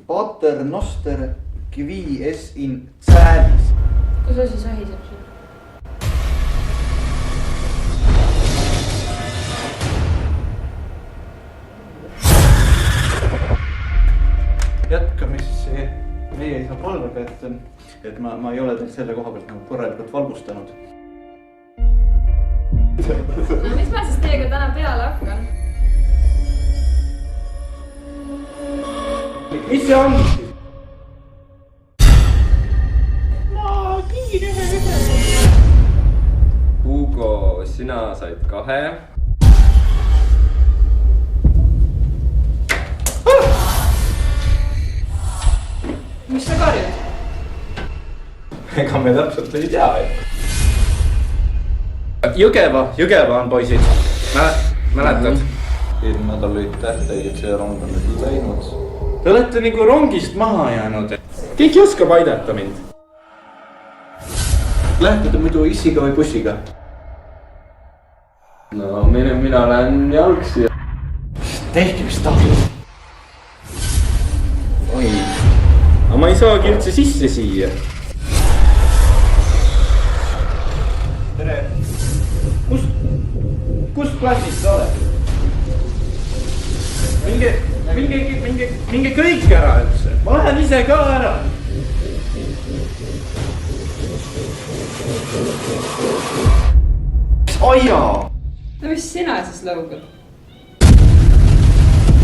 Pater noster qui es in caelis. Kus asi sahiseb sul? Jätkame siis meie isa palvega, et ma ei ole teil selle koha pealt nagu korralikult valgustanud. No mis ma siis teiega täna peale hakkan? Mis see on? Ma kingin ühe. Hugo, sina said 2. Mis sa karjud? Ega me täpselt ei tea. Jõgeva on poisid. Mäletad? Eelmine nädal olid tähteid, see rong on nüüd läinud. Te olete nagu rongist maha jäänud. Keegi oskab aidata mind. Lähtud muidu issiga või bussiga? No mina lähen jalgsi. Tehke mis tahvlid. Oi. Aga ma ei saagi üldse sisse siia. Tere. Kust klassist sa oled? Minge kõik ära üldse. Ma lähen ise ka ära. Aia! No mis sina siis lõugad?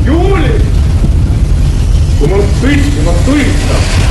Juuli! Kui ma olen püsti, ma tulistan.